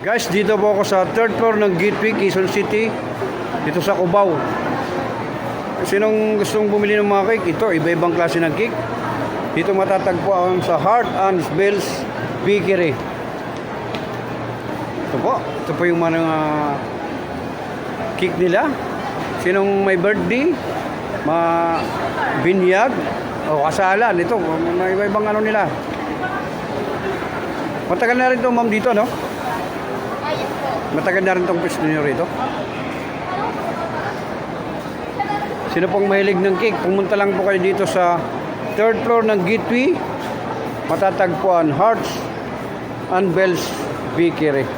Guys, dito po ako sa third floor ng Gateway, Quezon City. Dito sa Cubao. Sinong gustong bumili ng mga cake? Ito, iba-ibang klase ng cake. Dito matatagpuan sa Heart and Bells Bakery. Ito po. Ito po yung mga cake nila. Sinong may birthday, binyag, o kasalan. Ito, may iba-ibang ano nila. Matagal na rin ito, ma'am, dito, no? Matagal na rin itong pwesto nyo rito. Sino pong mahilig ng cake? Pumunta lang po kayo dito sa third floor ng Gateway. Matatagpuan Hearts and Bells Bakery.